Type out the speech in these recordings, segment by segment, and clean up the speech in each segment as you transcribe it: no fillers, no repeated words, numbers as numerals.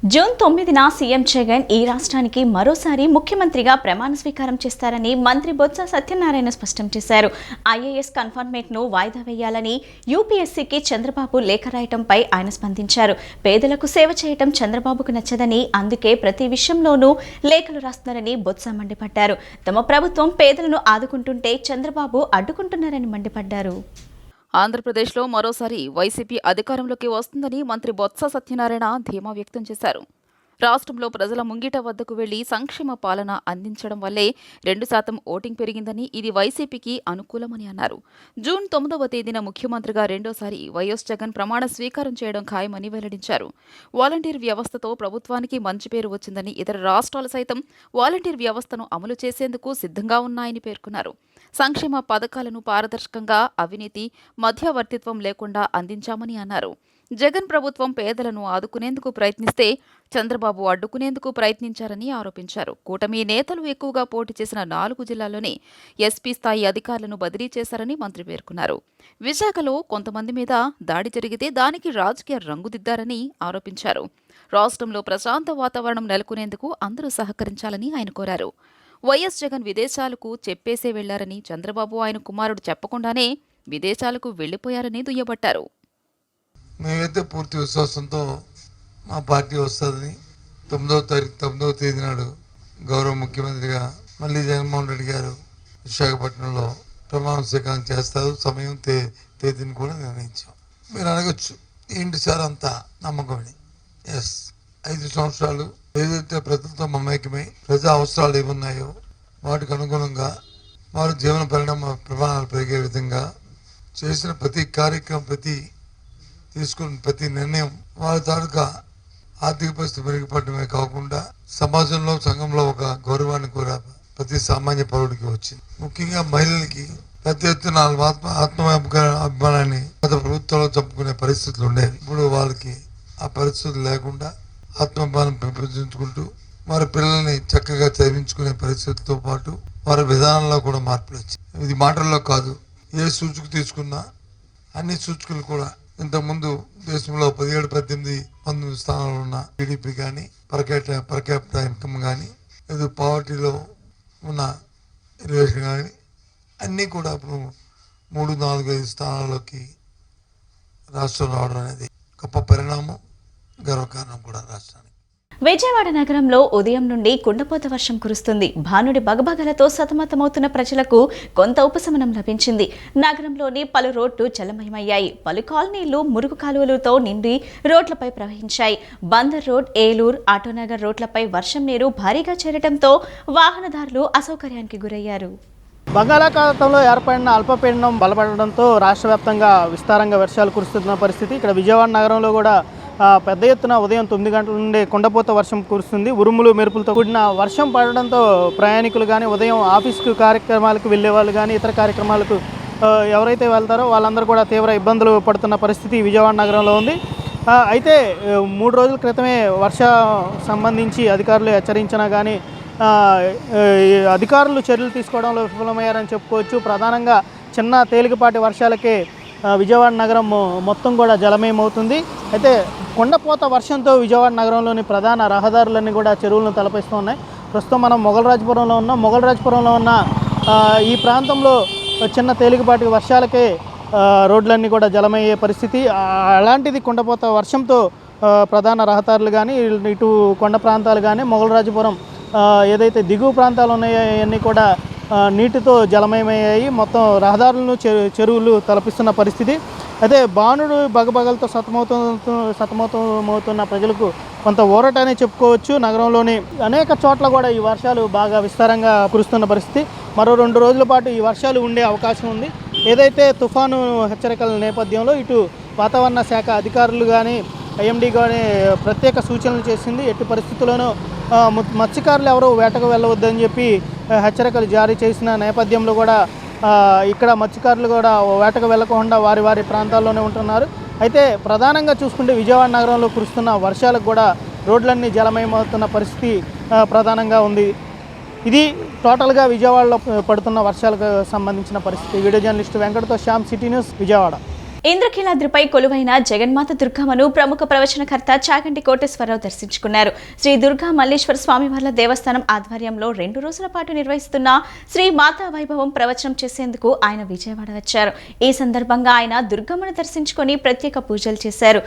June 9న CM Jagan ఈ రాష్ట్రానికి మరోసారి ముఖ్యమంత్రిగా ప్రమాణ స్వీకారం చేస్తారని మంత్రి బొత్స సత్యనారాయణ స్పష్టం చేశారు. ఐఏఎస్ కన్ఫర్మేట్ను వాయిదా వేయాలని యూపీఎస్సీకి చంద్రబాబు లేఖ రాయటంపై ఆయన స్పందించారు. పేదలకు సేవ చేయటం చంద్రబాబుకు నచ్చదని, అందుకే ప్రతి విషయంలోనూ లేఖలు రాస్తున్నారని బొత్స మండిపడ్డారు. తమ ప్రభుత్వం పేదలను ఆదుకుంటుంటే చంద్రబాబు అడ్డుకుంటున్నారని మండిపడ్డారు. ఆంధ్రప్రదేశ్లో మరోసారి వైసీపీ అధికారంలోకి వస్తుందని మంత్రి బొత్స సత్యనారాయణ ధీమా వ్యక్తం చేశారు. రాష్ట్రంలో ప్రజల ముంగిట వద్దకు వెళ్లి సంక్షేమ పాలన అందించడం వల్లే 2% ఓటింగ్ పెరిగిందని, ఇది వైసీపీకి అనుకూలమని అన్నారు. జూన్ 9వ తేదీన ముఖ్యమంత్రిగా రెండోసారి వైఎస్ జగన్ ప్రమాణ స్వీకారం చేయడం ఖాయమని వెల్లడించారు. వాలంటీర్ వ్యవస్థతో ప్రభుత్వానికి మంచి పేరు వచ్చిందని, ఇతర రాష్ట్రాలు సైతం వాలంటీర్ వ్యవస్థను అమలు చేసేందుకు సిద్ధంగా ఉన్నాయని పేర్కొన్నారు. సంక్షేమ పథకాలను పారదర్శకంగా, అవినీతి, మధ్యవర్తిత్వం లేకుండా అందించామని అన్నారు. జగన్ ప్రభుత్వం పేదలను ఆదుకునేందుకు ప్రయత్నిస్తే చంద్రబాబు అడ్డుకునేందుకు ప్రయత్నించారని ఆరోపించారు. కూటమి నేతలు ఎక్కువగా పోటీ చేసిన 4 జిల్లాల్లోనే ఎస్పీ స్థాయి అధికారులను బదిలీ చేశారని మంత్రి పేర్కొన్నారు. విశాఖలో కొంతమంది మీద దాడి జరిగితే దానికి రాజకీయ రంగుదిద్దారని ఆరోపించారు. రాష్ట్రంలో ప్రశాంత వాతావరణం నెలకొనేందుకు అందరూ సహకరించాలని ఆయన కోరారు. వైఎస్ జగన్ విదేశాలకు చెప్పేసే వెళ్లారని, చంద్రబాబు ఆయన కుమారుడు చెప్పకుండానే విదేశాలకు వెళ్లిపోయారని దుయ్యబట్టారు. మేమైతే పూర్తి విశ్వాసంతో మా పార్టీ వస్తుందని 9వ తేదీ నాడు గౌరవ ముఖ్యమంత్రిగా మళ్ళీ జగన్మోహన్ రెడ్డి గారు విశాఖపట్నంలో ప్రమాణ స్వీకారం చేస్తారు. సమయం తేదీని కూడా నిర్ణయించాం. మీరు అడగచ్చు, ఏంటి సార్ అంత నమ్మకమని. 5 సంవత్సరాలు ఏదైతే ప్రజలతో మమేకమై ప్రజా అవసరాలు ఏమున్నాయో వాటికి అనుగుణంగా వారి జీవన ప్రమాణాలు పెరిగే విధంగా చేసిన ప్రతి కార్యక్రమం, తీసుకున్న ప్రతి నిర్ణయం వారి తాలూకా ఆర్థిక పరిస్థితి మెరుగుపడమే కాకుండా సమాజంలో, సంఘంలో ఒక గౌరవాన్ని కూడా ప్రతి సామాన్య పౌరుడికి వచ్చింది. ముఖ్యంగా మహిళలకి పెద్ద ఎత్తున అభిమానాన్ని గత ప్రభుత్వంలో చంపుకునే పరిస్థితులు ఉండేవి. ఇప్పుడు వాళ్ళకి ఆ పరిస్థితులు లేకుండా ఆత్మాభిమానం పెంపొందించుకుంటూ వారి పిల్లల్ని చక్కగా చదివించుకునే పరిస్థితులతో పాటు వారి విధానంలో కూడా మార్పులు వచ్చాయి. ఇది మాటల్లో కాదు, ఏ సూచిక తీసుకున్నా అన్ని సూచికలు కూడా ఇంతకుముందు దేశంలో 17, 18, 19 స్థానాలు ఉన్న టీడీపీ కానీ, పర్ క్యాపిటల్ ఇన్కమ్ కానీ, లేదు పావర్టీలో ఉన్న రిలేషన్ కానీ అన్నీ కూడా ఇప్పుడు 3, 4, 5 స్థానాల్లోకి రాష్ట్రం రావడం అనేది గొప్ప పరిణామం, గర్వకారణం కూడా రాష్ట్రానికి. విజయవాడ నగరంలో ఉదయం నుండి కుండపోత వర్షం కురుస్తుంది. భానుడి బగబగలతో సతమతమవుతున్న ప్రజలకు కొంత ఉపశమనం లభించింది. నగరంలోని పలు రోడ్లు జలమయమయ్యాయి. పలు కాలనీలు మురుగు కాలువలతో నిండి రోడ్లపై ప్రవహించాయి. బందర్ రోడ్, ఏలూరు, ఆటోనగర్ రోడ్లపై వర్షం నీరు భారీగా చేరడంతో వాహనదారులు అసౌకర్యానికి గురయ్యారు. బంగాళాఖాతంలో ఏర్పడిన అల్పపీడనం బలపడడంతో రాష్ట్ర వ్యాప్తంగా విస్తారంగా వర్షాలు కురుస్తున్న పరిస్థితి. ఇక్కడ విజయవాడ నగరంలో కూడా పెద్ద ఎత్తున ఉదయం 9 గంటల నుండి కుండపోత వర్షం కురుస్తుంది. ఉరుములు మెరుపులతో కూడిన వర్షం పడడంతో ప్రయాణికులు కానీ, ఉదయం ఆఫీస్కు కార్యక్రమాలకు వెళ్ళే వాళ్ళు కానీ, ఇతర కార్యక్రమాలకు ఎవరైతే వెళ్తారో వాళ్ళందరూ కూడా తీవ్ర ఇబ్బందులు పడుతున్న పరిస్థితి విజయవాడ నగరంలో ఉంది. అయితే 3 రోజుల క్రితమే సంబంధించి అధికారులు హెచ్చరించినా కానీ అధికారులు చర్యలు తీసుకోవడంలో విఫలమయ్యారని చెప్పుకోవచ్చు. ప్రధానంగా చిన్న తేలికపాటి వర్షాలకే విజయవాడ నగరం మొత్తం కూడా జలమయమవుతుంది. అయితే కుండపోత వర్షంతో విజయవాడ నగరంలోని ప్రధాన రహదారులన్నీ కూడా చెరువులను తలపిస్తూ ఉన్నాయి. ప్రస్తుతం మనం మొగల్రాజపురంలో ఉన్నాం. మొగల్రాజపురంలో ఉన్న ఈ ప్రాంతంలో చిన్న తేలికపాటి వర్షాలకే రోడ్లన్నీ కూడా జలమయ్యే పరిస్థితి. అలాంటిది కుండపోత వర్షంతో ప్రధాన రహదారులు కానీ, ఇటు కొండ ప్రాంతాలు కానీ, మొగల్రాజపురం ఏదైతే దిగువ ప్రాంతాలు ఉన్నాయో అవన్నీ కూడా నీటితో జలమయమయ్యాయి. మొత్తం రహదారులను చెరువులు తలపిస్తున్న పరిస్థితి. అయితే బాణుడు బగబగలతో సతమతమవుతున్న ప్రజలకు కొంత ఊరటనే చెప్పుకోవచ్చు. నగరంలోని అనేక చోట్ల కూడా ఈ వర్షాలు బాగా విస్తారంగా కురుస్తున్న పరిస్థితి. మరో 2 రోజుల పాటు ఈ వర్షాలు ఉండే అవకాశం ఉంది. ఏదైతే తుఫాను హెచ్చరికల నేపథ్యంలో ఇటు వాతావరణ శాఖ అధికారులు కానీ, ఐఎండీ కానీ ప్రత్యేక సూచనలు చేసింది. ఎట్టి పరిస్థితుల్లోనూ మత్స్యకారులు ఎవరూ వేటకు వెళ్ళవద్దని చెప్పి హెచ్చరికలు జారీ చేసిన నేపథ్యంలో కూడా ఇక్కడ మత్స్యకారులు కూడా వేటకు వెళ్ళకుండా వారి ప్రాంతాల్లోనే ఉంటున్నారు. అయితే ప్రధానంగా చూసుకుంటే విజయవాడ నగరంలో కురుస్తున్న వర్షాలకు కూడా రోడ్లన్నీ జలమయమవుతున్న పరిస్థితి ప్రధానంగా ఉంది. ఇది టోటల్గా విజయవాడలో పడుతున్న వర్షాలకు సంబంధించిన పరిస్థితి. వీడియో జర్నలిస్ట్ వెంకటతో శ్యామ్, సిటీ న్యూస్, విజయవాడ. ఇంద్రకీలాద్రిపై కొలువైన జగన్మాత దుర్గమ్మను ప్రముఖ ప్రవచనకర్త చాగంటి కోటేశ్వరరావు దర్శించుకున్నారు. శ్రీ దుర్గా మల్లేశ్వర స్వామివార్ల దేవస్థానం ఆధ్వర్యంలో 2 రోజుల పాటు నిర్వహిస్తున్న శ్రీ మాతా వైభవం ప్రవచనం చేసేందుకు ఆయన విజయవాడ వచ్చారు. ఈ సందర్భంగా ఆయన దుర్గమ్మను దర్శించుకుని ప్రత్యేక పూజలు చేశారు.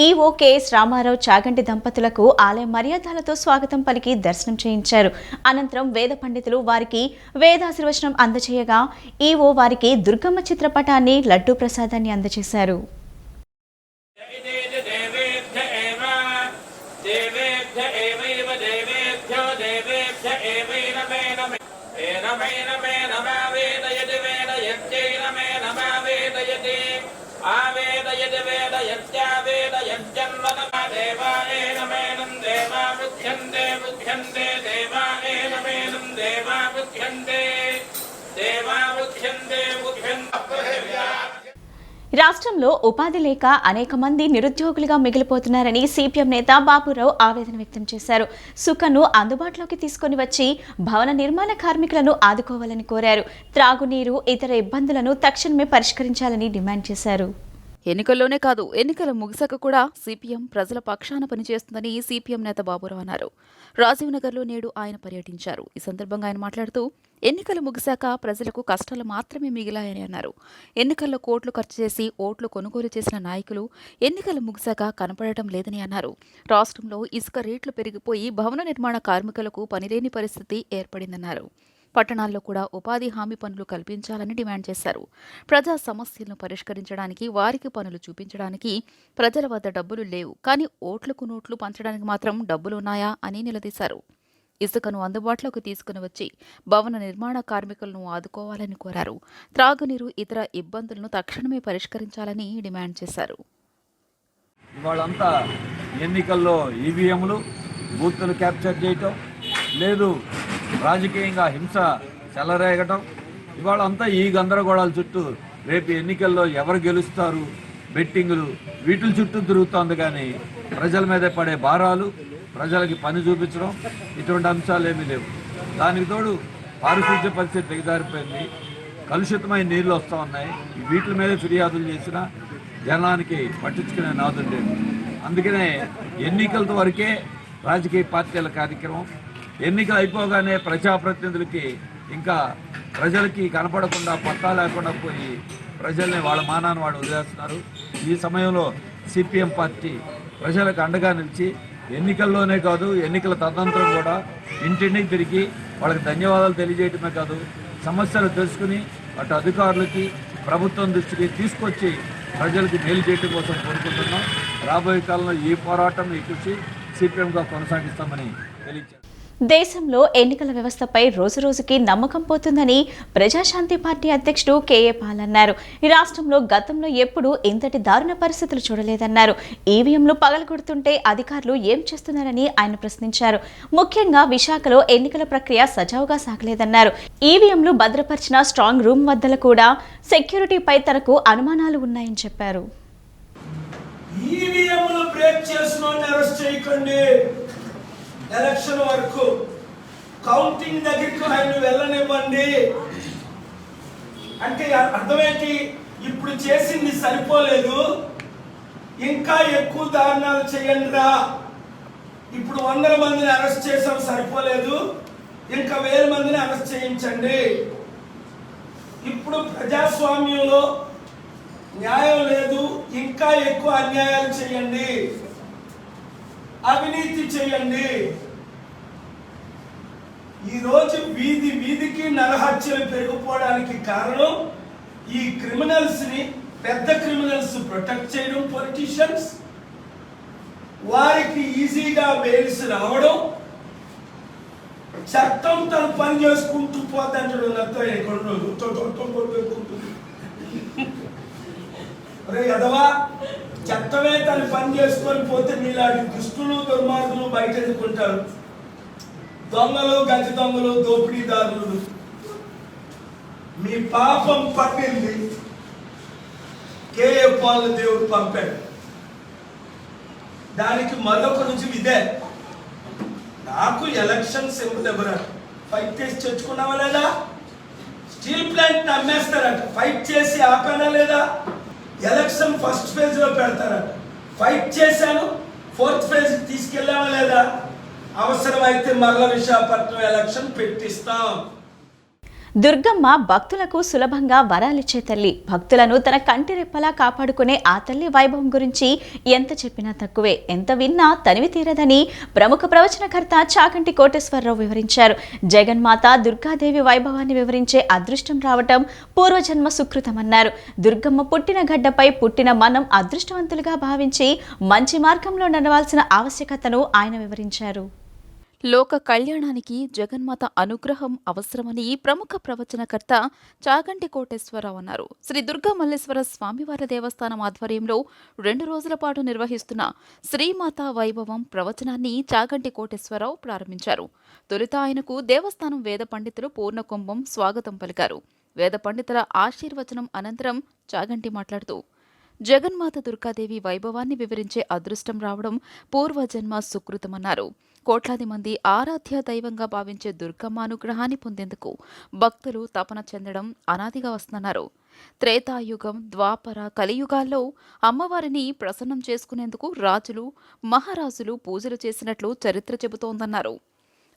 ఈవో కెఎస్ రామారావు చాగంటి దంపతులకు ఆలయ మర్యాదలతో స్వాగతం పలికి దర్శనం చేయించారు. అనంతరం వేద పండితులు వారికి వేదాశీర్వచనం అందజేయగా ఈవో వారికి దుర్గమ్మ చిత్రపటాన్ని లడ్డూ ప్రసాదాన్ని అందజేశారు. రాష్ట్రంలో ఉపాధి లేక అనేక మంది నిరుద్యోగులుగా మిగిలిపోతున్నారని సిపిఎం నేత బాబురావు ఆవేదన వ్యక్తం చేశారు. సుకను అందుబాటులోకి తీసుకొని వచ్చి భవన నిర్మాణ కార్మికులను ఆదుకోవాలని కోరారు. త్రాగునీరు, ఇతర ఇబ్బందులను తక్షణమే పరిష్కరించాలని డిమాండ్ చేశారు. ఎన్నికల్లోనే కాదు, ఎన్నికల ముగిసాక కూడా సిపిఎం ప్రజల పక్షాన పనిచేస్తుందని సిపిఎం నేత బాబురావు అన్నారు. రాజీవ్ నగర్లో నేడు ఆయన పర్యటించారు. ఈ సందర్భంగా ఆయన మాట్లాడుతూ ఎన్నికలు ముగిశాక ప్రజలకు కష్టాలు మాత్రమే మిగిలాయని అన్నారు. ఎన్నికల్లో కోట్లు ఖర్చు చేసి ఓట్లు కొనుగోలు చేసిన నాయకులు ఎన్నికలు ముగిశాక కనపడటం లేదని అన్నారు. రాష్ట్రంలో ఇసుక రేట్లు పెరిగిపోయి భవన నిర్మాణ కార్మికులకు పనిలేని పరిస్థితి ఏర్పడిందన్నారు. పట్టణాల్లో కూడా ఉపాధి హామీ పనులు కల్పించాలని డిమాండ్ చేశారు. ప్రజా సమస్యలను పరిష్కరించడానికి, వారికి పనులు చూపించడానికి ప్రజల వద్ద డబ్బులు లేవు, కానీ ఓట్లకు నోట్లు పంచడానికి మాత్రం డబ్బులున్నాయా అని నిలదీశారు. ఇసుకను అందుబాటులోకి తీసుకుని వచ్చి భవన నిర్మాణ కార్మికులను ఆదుకోవాలని కోరారు. త్రాగునీరు, ఇతర ఇబ్బందులను తక్షణమే పరిష్కరించాలని డిమాండ్ చేశారు. ఇవాళంతా ఎన్నికల్లో ఈవీఎంలు, బూత్లు క్యాప్చర్ చేయటం, లేదు రాజకీయంగా హింస చెలరేగటం, ఇవాళ అంతా ఈ గందరగోళాల చుట్టూ రేపు ఎన్నికల్లో ఎవరు గెలుస్తారు, బెట్టింగులు, వీటి చుట్టూ తిరుగుతోంది. కానీ ప్రజల మీద పడే భారాలు, ప్రజలకి పని చూపించడం, ఇటువంటి అంశాలు ఏమీ లేవు. దానికి తోడు పారిశుద్ధ్య పరిస్థితి దిగజారిపోయింది. కలుషితమైన నీళ్ళు వస్తూ ఉన్నాయి. వీటి మీద ఫిర్యాదులు చేసినా జనానికి పట్టించుకునే నాదులు లేదు. అందుకనే ఎన్నికల వరకే రాజకీయ పార్టీల కార్యక్రమం. ఎన్నికలు అయిపోగానే ప్రజాప్రతినిధులకి ఇంకా ప్రజలకి కనపడకుండా, పట్టా లేకుండా పోయి ప్రజల్ని వాళ్ళ మానాన్ని వాళ్ళు వదిలేస్తున్నారు. ఈ సమయంలో సిపిఎం పార్టీ ప్రజలకు అండగా నిలిచి ఎన్నికల్లోనే కాదు, ఎన్నికల తదనంతరం కూడా ఇంటింటికి తిరిగి వాళ్ళకి ధన్యవాదాలు తెలియజేయటమే కాదు, సమస్యలు తెలుసుకుని అటు అధికారులకి, ప్రభుత్వం దృష్టికి తీసుకొచ్చి ప్రజలకు మేలు చేయడం కోసం కోరుకుంటున్నాం. రాబోయే కాలంలో ఈ పోరాటం, ఈ కృషి సిపిఎంగా కొనసాగిస్తామని తెలియజేస్తాం. దేశంలో ఎన్నికల వ్యవస్థపై రోజురోజుకి నమ్మకం పోతుందని ప్రజాశాంతి పార్టీ అధ్యక్షుడు కేఏ పాల్ అన్నారు. ఈ రాష్ట్రంలో గతంలో ఎప్పుడూ ఇంతటి దారుణ పరిస్థితులు చూడలేదన్నారు. ఈవీఎంలు పగలగొడుతుంటే అధికారులు ఏం చేస్తున్నారని ఆయన ప్రశ్నించారు. ముఖ్యంగా విశాఖలో ఎన్నికల ప్రక్రియ సజావుగా సాగలేదన్నారు. ఈవీఎంలు భద్రపరిచిన స్ట్రాంగ్ రూమ్ వద్ద కూడా సెక్యూరిటీపై తనకు అనుమానాలు ఉన్నాయని చెప్పారు. ఈవీఎంలు బ్రేక్ చేసినోని అరెస్ట్ చేయకండి. ఎలక్షన్ వరకు కౌంటింగ్ దగ్గరికి ఆయన వెళ్ళనివ్వండి. అంటే అర్థమేంటి? ఇప్పుడు చేసింది సరిపోలేదు, ఇంకా ఎక్కువ దారుణాలు చేయండి రా. ఇప్పుడు 100 మందిని అరెస్ట్ చేసాం, సరిపోలేదు, ఇంకా 1000 మందిని అరెస్ట్ చేయించండి. ఇప్పుడు ప్రజాస్వామ్యంలో న్యాయం లేదు, ఇంకా ఎక్కువ అన్యాయాలు చేయండి, అవినీతి చేయండి. ఈరోజు వీధి వీధికి నరహత్యలు పెరిగిపోవడానికి కారణం ఈ క్రిమినల్స్ ని, పెద్ద క్రిమినల్స్ ప్రొటెక్ట్ చేయడం, పొలిటీషియన్స్ వారికి ఈజీగా బెయిల్స్ రావడం, చట్టం తన పని చేసుకుంటూ పోతాడు. అదవా చట్టమే తను పని చేసుకొని పోతే మీలాంటి దుష్టులు, దుర్మార్గులు బయట ఎదుర్కొంటారు. దొంగలు, గజ దొంగలు, దోపిడీదారులు, మీ పాపం పట్టింది. కేఏ పాల్ దేవుడు పంపాడు. దానికి మరొక రుజువు ఇదే. నాకు ఎలక్షన్ సింపుల్ ఎవరు ఫైట్ చేసి తెచ్చుకున్నావా లేదా? స్టీల్ ప్లాంట్ అమ్మేస్తారట, ఫైట్ చేసి ఆపానా లేదా? ఎలక్షన్ ఫస్ట్ ఫేజ్లో పెడతారట. ఫైట్ చేశాను, 4th ఫేజ్ తీసుకెళ్ళామా లేదా? అవసరమైతే మరల విశాఖపట్నం ఎలక్షన్ పెట్టిస్తాం. దుర్గమ్మ భక్తులకు సులభంగా వరాలిచ్చే తల్లి. భక్తులను తన కంటి రెప్పలా కాపాడుకునే ఆ తల్లి వైభవం గురించి ఎంత చెప్పినా తక్కువే, ఎంత విన్నా తనివి తీరదని ప్రముఖ ప్రవచనకర్త చాగంటి కోటేశ్వరరావు వివరించారు. జగన్మాత దుర్గాదేవి వైభవాన్ని వివరించే అదృష్టం రావటం పూర్వజన్మ సుకృతమన్నారు. దుర్గమ్మ పుట్టిన గడ్డపై పుట్టిన మనం అదృష్టవంతులుగా భావించి మంచి మార్గంలో నడవాల్సిన ఆవశ్యకతను ఆయన వివరించారు. లోక కళ్యాణానికి జగన్మాత అనుగ్రహం అవసరమని ప్రముఖ ప్రవచనకర్త చాగంటి కోటేశ్వరరావు అన్నారు. శ్రీ దుర్గా మల్లేశ్వర స్వామివారి దేవస్థానం ఆధ్వర్యంలో 2 రోజుల పాటు నిర్వహిస్తున్న శ్రీమాత వైభవం ప్రవచనాన్ని చాగంటి కోటేశ్వరరావు ప్రారంభించారు. తొలుత ఆయనకు దేవస్థానం వేద పండితులు పూర్ణకుంభం స్వాగతం పలికారు. వేద పండితుల ఆశీర్వచనం అనంతరం చాగంటి మాట్లాడుతూ, జగన్మాత దుర్గాదేవి వైభవాన్ని వివరించే అదృష్టం రావడం పూర్వజన్మ సుకృతమన్నారు. కోట్లాది మంది ఆరాధ్య దైవంగా భావించే దుర్గమ్మ అనుగ్రహాన్ని పొందేందుకు భక్తులు తపన చెందడం అనాదిగా వస్తున్నారు. త్రేతాయుగం, ద్వాపర, కలియుగాల్లో అమ్మవారిని ప్రసన్నం చేసుకునేందుకు రాజులు, మహారాజులు పూజలు చేసినట్లు చరిత్ర చెబుతోందన్నారు.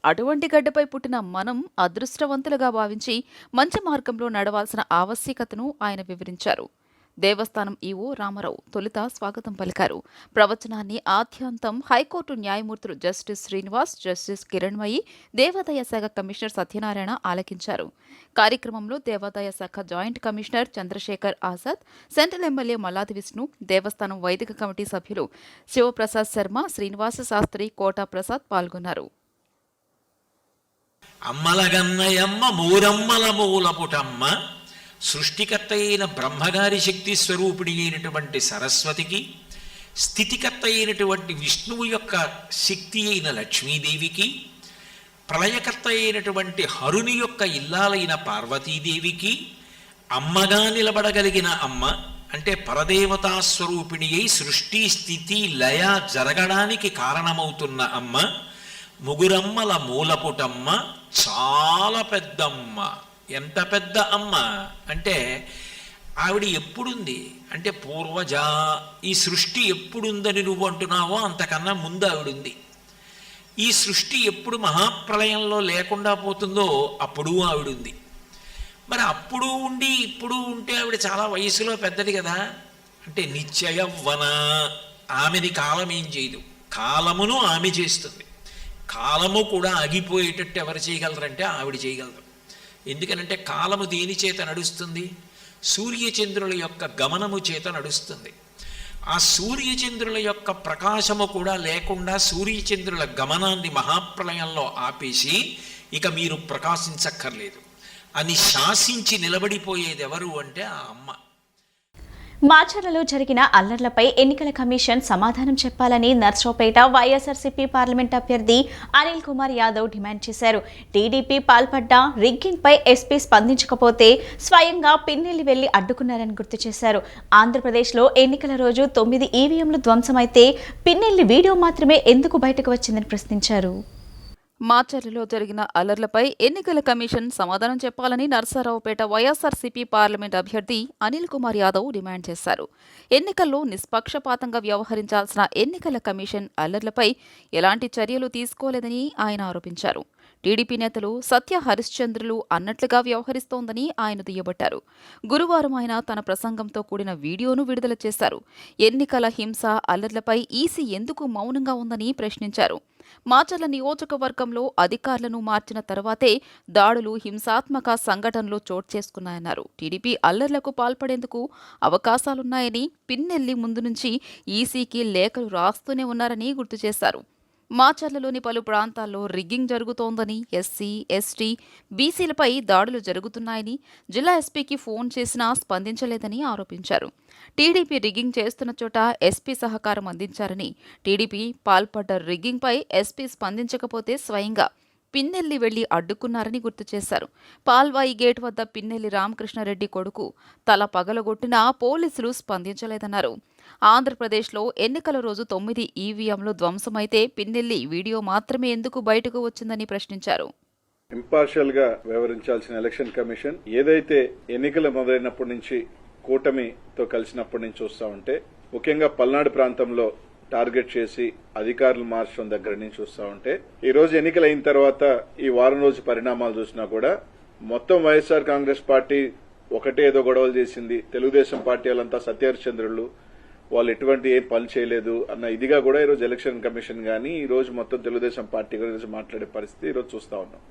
అటువంటి గడ్డపై పుట్టిన మనం అదృష్టవంతులుగా భావించి మంచి మార్గంలో నడవాల్సిన ఆవశ్యకతను ఆయన వివరించారు. దేవస్థానం ఈవో రామారావు తొలుత స్వాగతం పలికారు. ప్రవచనాన్ని ఆద్యాంతం హైకోర్టు న్యాయమూర్తులు జస్టిస్ శ్రీనివాస్, జస్టిస్ కిరణ్మయి, దేవాదాయ శాఖ కమిషనర్ సత్యనారాయణ ఆలకించారు. కార్యక్రమంలో దేవాదాయ శాఖ joint commissioner Chandrasekhar Azad, central MLA Malladi Vishnu, దేవస్థానం వైదిక కమిటీ సభ్యులు శివప్రసాద్ శర్మ, శ్రీనివాస శాస్త్రి, కోటా ప్రసాద్ పాల్గొన్నారు. అమ్మలగన్నయమ్మ మూరమ్మల మూలపుటమ్మ, సృష్టికర్త అయిన బ్రహ్మగారి శక్తి స్వరూపిణి అయినటువంటి సరస్వతికి, స్థితికర్త అయినటువంటి విష్ణువు యొక్క శక్తి అయిన లక్ష్మీదేవికి, ప్రళయకర్త అయినటువంటి హరుని యొక్క ఇల్లాలైన పార్వతీదేవికి అమ్మగా నిలబడగలిగిన అమ్మ అంటే పరదేవతా స్వరూపిణి అయి సృష్టి స్థితి లయ జరగడానికి కారణమవుతున్న అమ్మ, ముగురమ్మల మూలపుటమ్మ, చాలా పెద్దమ్మ. ఎంత పెద్ద అమ్మ అంటే ఆవిడ ఎప్పుడుంది అంటే పూర్వజ. ఈ సృష్టి ఎప్పుడుందని నువ్వు అంటున్నావో అంతకన్నా ముందు ఆవిడుంది. ఈ సృష్టి ఎప్పుడు మహాప్రళయంలో లేకుండా పోతుందో అప్పుడు ఆవిడుంది. మరి అప్పుడు ఉండి ఇప్పుడు ఉంటే ఆవిడ చాలా వయసులో పెద్దది కదా. అంటే నిత్యయవ్వన. ఆమెది కాలం ఏం చేయదు, కాలమును ఆమె చేస్తుంది. కాలము కూడా ఆగిపోయేటట్టు ఎవరు చేయగలరంటే ఆవిడ చేయగలరు. ఎందుకనంటే కాలము దేని చేత నడుస్తుంది? సూర్యచంద్రుల యొక్క గమనము చేత నడుస్తుంది. ఆ సూర్యచంద్రుల యొక్క ప్రకాశము కూడా లేకుండా సూర్యచంద్రుల గమనాన్ని మహాప్రళయంలో ఆపేసి ఇక మీరు ప్రకాశించక్కర్లేదు అని శాసించి నిలబడిపోయేది ఎవరు అంటే ఆ అమ్మ. మాచర్లలో జరిగిన అల్లర్లపై ఎన్నికల కమిషన్ సమాధానం చెప్పాలని నర్సరావుపేట వైఎస్ఆర్సీపీ పార్లమెంట్ అభ్యర్థి అనిల్ కుమార్ యాదవ్ డిమాండ్ చేశారు. టీడీపీ పాల్పడ్డ రిగ్గింగ్పై ఎస్పీ స్పందించకపోతే స్వయంగా పిన్నెల్లి వెళ్లి అడ్డుకున్నారని గుర్తు చేశారు. ఆంధ్రప్రదేశ్లో ఎన్నికల రోజు 9 ఈవీఎంలు ధ్వంసమైతే పిన్నెల్లి వీడియో మాత్రమే ఎందుకు బయటకు వచ్చిందని ప్రశ్నించారు. మాచర్లలో జరిగిన అల్లర్లపై ఎన్నికల కమిషన్ సమాధానం చెప్పాలని నర్సారావుపేట వైఎస్ఆర్సీపీ పార్లమెంట్ అభ్యర్థి అనిల్ కుమార్ యాదవ్ డిమాండ్ చేశారు. ఎన్నికల్లో నిష్పక్షపాతంగా వ్యవహరించాల్సిన ఎన్నికల కమిషన్ అల్లర్లపై ఎలాంటి చర్యలు తీసుకోలేదని ఆయన ఆరోపించారు. టీడీపీ నేతలు సత్య హరిశ్చంద్రులు అన్నట్లుగా వ్యవహరిస్తోందని ఆయన దుయ్యబట్టారు. గురువారం ఆయన తన ప్రసంగంతో కూడిన వీడియోను విడుదల చేశారు. ఎన్నికల హింస అల్లర్లపై ఈసీ ఎందుకు మౌనంగా ఉందని ప్రశ్నించారు. మాచర్ల నియోజకవర్గంలో అధికారులను మార్చిన తర్వాతే దాడులు, హింసాత్మక సంఘటనలు చోటు చేసుకున్నాయన్నారు. టీడీపీ అల్లర్లకు పాల్పడేందుకు అవకాశాలున్నాయని పిన్నెల్లి ముందు నుంచి ఈసీకి లేఖలు రాస్తూనే ఉన్నారని గుర్తు చేశారు. మాచర్లలోని పలు ప్రాంతాల్లో రిగ్గింగ్ జరుగుతోందని, ఎస్సీ, ఎస్టీ, బీసీలపై దాడులు జరుగుతున్నాయని జిల్లా ఎస్పీకి ఫోన్ చేసినా స్పందించలేదని ఆరోపించారు. టీడీపీ రిగ్గింగ్ చేస్తున్న చోట ఎస్పీ సహకారం అందించారని, టీడీపీ పాల్పడ్డ రిగ్గింగ్పై ఎస్పీ స్పందించకపోతే స్వయంగా పిన్నెల్లి వెళ్లి అడ్డుకున్నారని గుర్తు చేశారు. పాల్వాయి గేట్ వద్ద పిన్నెల్లి రామకృష్ణారెడ్డి కొడుకు తల పగలగొట్టినా పోలీసులు స్పందించలేదన్నారు. ఆంధ్రప్రదేశ్లో ఎన్నికల రోజు 9 ఈవీఎంలు ధ్వంసమైతే పిన్నెల్లి వీడియో మాత్రమే ఎందుకు బయటకు వచ్చిందని ప్రశ్నించారు. ఇంపార్షియల్ గా వ్యవహరించాల్సిన ఎలక్షన్ కమిషన్ ఏదైతే ఎన్నికలు మొదలైనప్పటి నుంచి కూటమితో కలిసినప్పటి నుంచి చూస్తా ఉంటే ముఖ్యంగా పల్నాడు ప్రాంతంలో టార్గెట్ చేసి అధికారులు మార్చడం దగ్గర నుంచి చూస్తా ఉంటే ఈ రోజు ఎన్నికలు అయిన తర్వాత ఈ వారం రోజు పరిణామాలు చూసినా కూడా మొత్తం వైఎస్ఆర్ కాంగ్రెస్ పార్టీ ఒకటే ఏదో గొడవలు చేసింది, తెలుగుదేశం పార్టీ వాళ్ళంతా సత్యహరిచంద్రులు, వాళ్ళు ఎటువంటి ఏం పని చేయలేదు అన్న ఇదిగా కూడా ఈరోజు ఎలక్షన్ కమిషన్ గానీ ఈ రోజు మొత్తం తెలుగుదేశం పార్టీ గురించి మాట్లాడే పరిస్థితి ఈరోజు చూస్తా ఉన్నాం.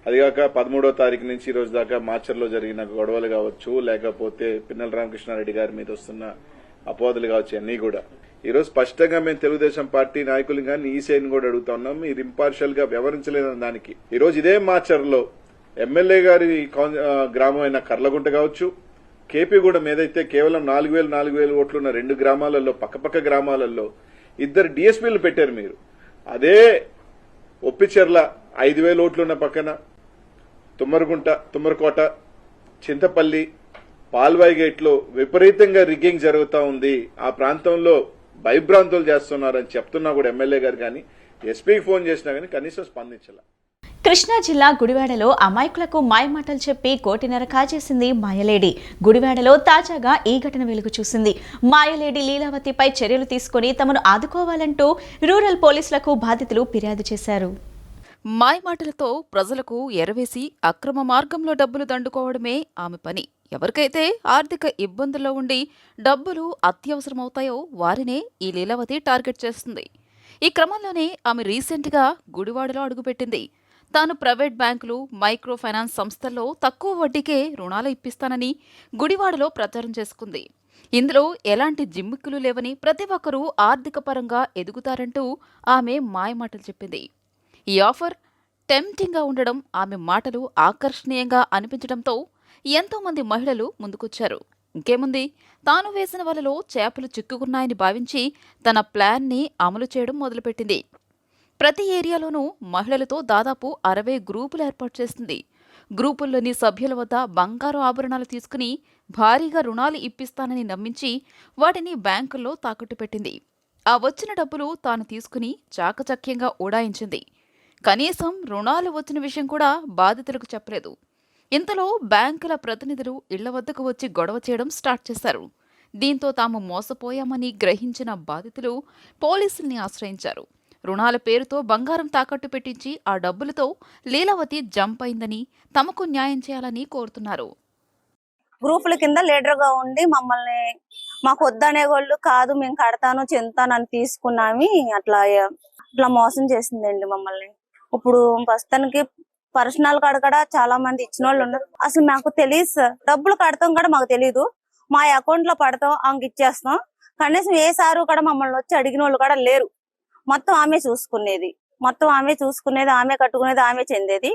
అదిగాక 13వ తారీఖు నుంచి ఈ రోజు దాకా మాచర్లో జరిగిన గొడవలు కావచ్చు, లేకపోతే పిన్నెల రామకృష్ణారెడ్డి గారి మీద వస్తున్న అపోహలు కావచ్చు, అన్నీ కూడా ఈరోజు స్పష్టంగా మేము తెలుగుదేశం పార్టీ నాయకులు కానీ ఈ సైన్ కూడా అడుగుతా ఉన్నాం, మీరు ఇంపార్షియల్ గా వ్యవహరించలేదన్న దానికి. ఈరోజు ఇదే మాచర్లో ఎమ్మెల్యే గారి గ్రామం అయిన కర్లగుంట కావచ్చు, కేపీగూడెం ఏదైతే కేవలం 4,000 ఓట్లున్న 2 గ్రామాలలో పక్కపక్క గ్రామాలలో 2 డిఎస్పీలు పెట్టారు మీరు. అదే ఒప్పిచెర్ల 5,000 ఓట్లున్న పక్కన తుమ్మరకోట, చింతపల్లి, పాల్వాయి గేట్లో విపరీతంగా రిగ్గింగ్ జరుగుతూ ఉంది, ఆ ప్రాంతంలో భయభ్రాంతులు చేస్తున్నారని చెప్తున్నా కూడా ఎమ్మెల్యే గారు కానీ ఎస్పీకి ఫోన్ చేసినా కానీ కనీసం స్పందించాల. కృష్ణా జిల్లా గుడివాడలో అమాయకులకు మాయమాటలు చెప్పి కోటిన్నర కాజేసింది మాయలేడి. గుడివాడలో తాజాగా ఈ ఘటన వెలుగు చూసింది. మాయలేడి లీలావతిపై చర్యలు తీసుకుని తమను ఆదుకోవాలంటూ రూరల్ పోలీసులకు బాధితులు ఫిర్యాదు చేశారు. మాయమాటలతో ప్రజలకు ఎరవేసి అక్రమ మార్గంలో డబ్బులు దండుకోవడమే ఆమె పని. ఎవరికైతే ఆర్థిక ఇబ్బందుల్లో ఉండి డబ్బులు అత్యవసరమవుతాయో వారినే ఈ లీలావతి టార్గెట్ చేస్తుంది. ఈ క్రమంలోనే ఆమె రీసెంట్గా గుడివాడలో అడుగుపెట్టింది. తాను ప్రైవేట్ బ్యాంకులు, మైక్రో ఫైనాన్స్ సంస్థల్లో తక్కువ వడ్డీకే రుణాలు ఇప్పిస్తానని గుడివాడలో ప్రచారం చేసుకుంది. ఇందులో ఎలాంటి జిమ్మిక్కులు లేవని, ప్రతి ఒక్కరూ ఆర్థిక పరంగా ఎదుగుతారంటూ ఆమె మాయమాటలు చెప్పింది. ఈ ఆఫర్ టెంప్టింగ్గా ఉండడం, ఆమె మాటలు ఆకర్షణీయంగా అనిపించడంతో ఎంతో మంది మహిళలు ముందుకొచ్చారు. ఇంకేముంది, తాను వేసిన వలలో చేపలు చిక్కుకున్నాయని భావించి తన ప్లాన్ని అమలు చేయడం మొదలుపెట్టింది. ప్రతి ఏరియాలోనూ మహిళలతో దాదాపు 60 గ్రూపులు ఏర్పాటు చేసింది. గ్రూపుల్లోని సభ్యుల వద్ద బంగారు ఆభరణాలు తీసుకుని భారీగా రుణాలు ఇప్పిస్తానని నమ్మించి వాటిని బ్యాంకుల్లో తాకట్టు పెట్టింది. ఆ వచ్చిన డబ్బులు తాను తీసుకుని చాకచక్యంగా ఉడాయించింది. కనీసం రుణాలు వచ్చిన విషయం కూడా బాధితులకు చెప్పలేదు. ఇంతలో బ్యాంకుల ప్రతినిధులు ఇళ్ల వద్దకు వచ్చి గొడవ చేయడం స్టార్ట్ చేశారు. దీంతో తాము మోసపోయామని గ్రహించిన బాధితులు పోలీసుల్ని ఆశ్రయించారు. రుణాల పేరుతో బంగారం తాకట్టు పెట్టించి ఆ డబ్బులతో లీలావతి జంప్ అయిందని, తమకు న్యాయం చేయాలని కోరుతున్నారు. గ్రూపుల కింద లీడర్ గా ఉండి మమ్మల్ని మాకు వద్దనే వాళ్ళు కాదు, మేము కడతాను చెందుతానని తీసుకున్నామి, అట్లా మోసం చేసిందండి మమ్మల్ని. ఇప్పుడు ప్రస్తుతానికి పర్సనల్ కాడ కూడా చాలా మంది ఇచ్చిన వాళ్ళు ఉన్నారు. అసలు మాకు తెలియదు సార్, డబ్బులు కడతాం కూడా మాకు తెలీదు. మా అకౌంట్ లో పడతాం, ఆమెకి ఇచ్చేస్తాం. కనీసం ఏ సారు కూడా మమ్మల్ని వచ్చి అడిగిన వాళ్ళు కూడా లేరు. మొత్తం ఆమె చూసుకునేది, ఆమె కట్టుకునేది, ఆమె చెందేది.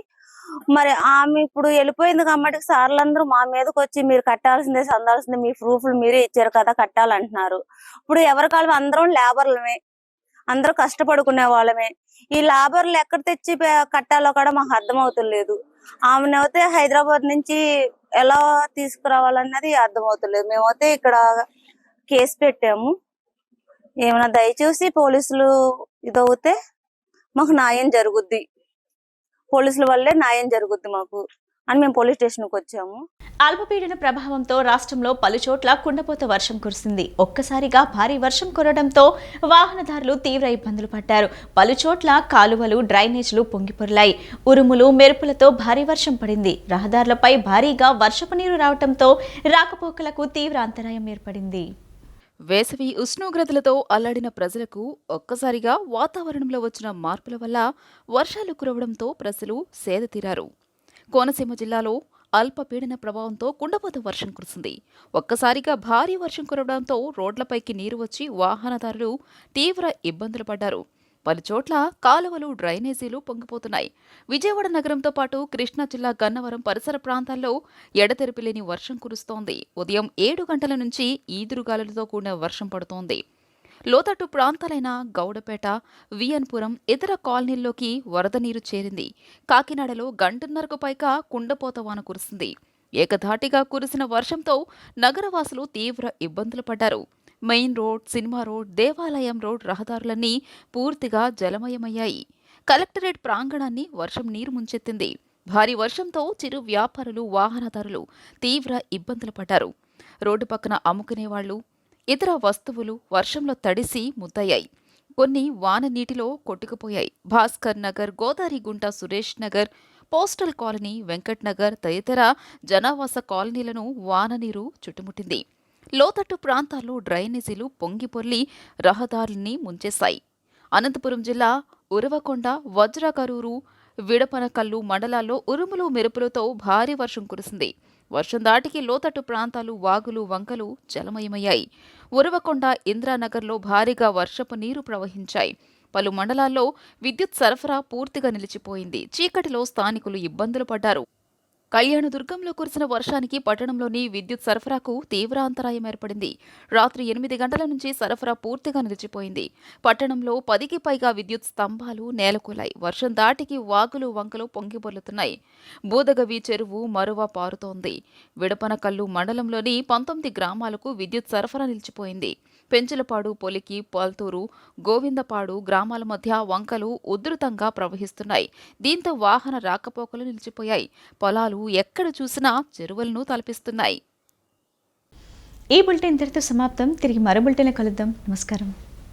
మరి ఆమె ఇప్పుడు వెళ్ళిపోయింది కాబట్టి సార్లందరూ మా మీదకి వచ్చి మీరు కట్టాల్సిందే, సందాల్సిందే, మీ ప్రూఫ్లు మీరే ఇచ్చారు కదా కట్టాలంటున్నారు. ఇప్పుడు ఎవరి కాలం అందరం లేబర్లమే, అందరూ కష్టపడుకునే వాళ్ళమే. ఈ లేబర్లు ఎక్కడ తెచ్చి కట్టాలో కూడా మాకు అర్థమవుతలేదు. ఆమెనైతే హైదరాబాద్ నుంచి ఎలా తీసుకురావాలన్నది అర్థమవుతలేదు. మేమైతే ఇక్కడ కేసు పెట్టాము. ఏమైనా దయచేసి పోలీసులు ఇదవుతే మాకు న్యాయం జరుగుద్ది, పోలీసుల వల్లే న్యాయం జరుగుద్ది మాకు అని మేము పోలీస్ స్టేషన్కి వచ్చాము. అల్పపీడన ప్రభావంతో రాష్ట్రంలో పలుచోట్ల కుండపోత వర్షం కురిసింది. ఒక్కసారిగా భారీ వర్షం కురవడంతో వాహనదారులు తీవ్ర ఇబ్బందులు పడ్డారు. పలుచోట్ల కాలువలు, డ్రైనేజీలు పొంగిపొర్లాయి. ఉరుములు, మెరుపులతో భారీ వర్షం పడింది. రహదారులపై భారీగా వర్షపు నీరు రావడంతో రాకపోకలకు తీవ్ర అంతరాయం ఏర్పడింది. వేసవి ఉష్ణోగ్రతలతో అల్లాడిన ప్రజలకు ఒక్కసారిగా వాతావరణంలో వచ్చిన మార్పుల వల్ల వర్షాలు కురవడంతో ప్రజలు సేద తీరారు. కోనసీమ జిల్లాలో అల్పపీడన ప్రభావంతో కుండపోత వర్షం కురిసింది. ఒక్కసారిగా భారీ వర్షం కురవడంతో రోడ్లపైకి నీరు వచ్చి వాహనదారులు తీవ్ర ఇబ్బందులు పడ్డారు. పలుచోట్ల కాలువలు, డ్రైనేజీలు పొంగిపోతున్నాయి. విజయవాడ నగరంతో పాటు కృష్ణా జిల్లా గన్నవరం పరిసర ప్రాంతాల్లో ఎడతెరిపిలేని వర్షం కురుస్తోంది. ఉదయం 7 గంటల నుంచి ఈదురుగాలులతో కూడిన వర్షం పడుతోంది. లోతట్టు ప్రాంతాలైన గౌడపేట, విఎన్పురం, ఇతర కాలనీల్లోకి వరద నీరు చేరింది. కాకినాడలో గంటన్నరకు పైగా కుండపోత వాన కురిసింది. ఏకధాటిగా కురిసిన వర్షంతో నగరవాసులు తీవ్ర ఇబ్బందులు పడ్డారు. మెయిన్ రోడ్, సినిమా రోడ్, దేవాలయం రోడ్ రహదారులన్నీ పూర్తిగా జలమయమయ్యాయి. కలెక్టరేట్ ప్రాంగణాన్ని వర్షం నీరు ముంచెత్తింది. భారీ వర్షంతో చిరు వ్యాపారులు, వాహనదారులు తీవ్ర ఇబ్బందులు పడ్డారు. రోడ్డు పక్కన అమ్ముకునేవాళ్లు, ఇతర వస్తువులు వర్షంలో తడిసి ముద్దయ్యాయి. కొన్ని వాన నీటిలో కొట్టుకుపోయాయి. భాస్కర్ నగర్, గోదారిగుంట, సురేష్ నగర్, పోస్టల్ కాలనీ, వెంకట్ నగర్ తదితర జనావాస కాలనీలను వాన నీరు చుట్టుముట్టింది. లోతట్టు ప్రాంతాల్లో డ్రైనేజీలు పొంగిపొర్లి రహదారుల్ని ముంచేశాయి. అనంతపురం జిల్లా ఉరవకొండ, వజ్రకరూరు, విడపనకల్లు మండలాల్లో ఉరుములు మెరుపులతో భారీ వర్షం కురిసింది. వర్షం దాటికి లోతట్టు ప్రాంతాలు, వాగులు, వంకలు జలమయమయ్యాయి. ఉరవకొండ, ఇంద్రానగర్లో భారీగా వర్షపు నీరు ప్రవహించాయి. పలు మండలాల్లో విద్యుత్ సరఫరా పూర్తిగా నిలిచిపోయింది. చీకటిలో స్థానికులు ఇబ్బందులు పడ్డారు. కళ్యాణదుర్గంలో కురిసిన వర్షానికి పట్టణంలోని విద్యుత్ సరఫరాకు తీవ్ర అంతరాయం ఏర్పడింది. రాత్రి 8 గంటల నుంచి సరఫరా పూర్తిగా నిలిచిపోయింది. పట్టణంలో 10కి పైగా విద్యుత్ స్తంభాలు నేలకూలాయి. వర్షం దాటికి వాగులు, వంకలు పొంగిపొర్లుతున్నాయి. బూదగవి చెరువు మరువ పారుతోంది. విడపనకల్లు మండలంలోని 19 గ్రామాలకు విద్యుత్ సరఫరా నిలిచిపోయింది. పెంచులపాడు, పొలికి, పాల్తూరు, గోవిందపాడు గ్రామాల మధ్య వంకలు ఉధృతంగా ప్రవహిస్తున్నాయి. దీంతో వాహన రాకపోకలు నిలిచిపోయాయి. పొలాలు ఎక్కడ చూసినా చెరువులను తలపిస్తున్నాయి. ఈ బులెటిన్ ఇంతటితో సమాప్తం. తిరిగి మరో బులెటిన్లో కలుద్దాం. నమస్కారం.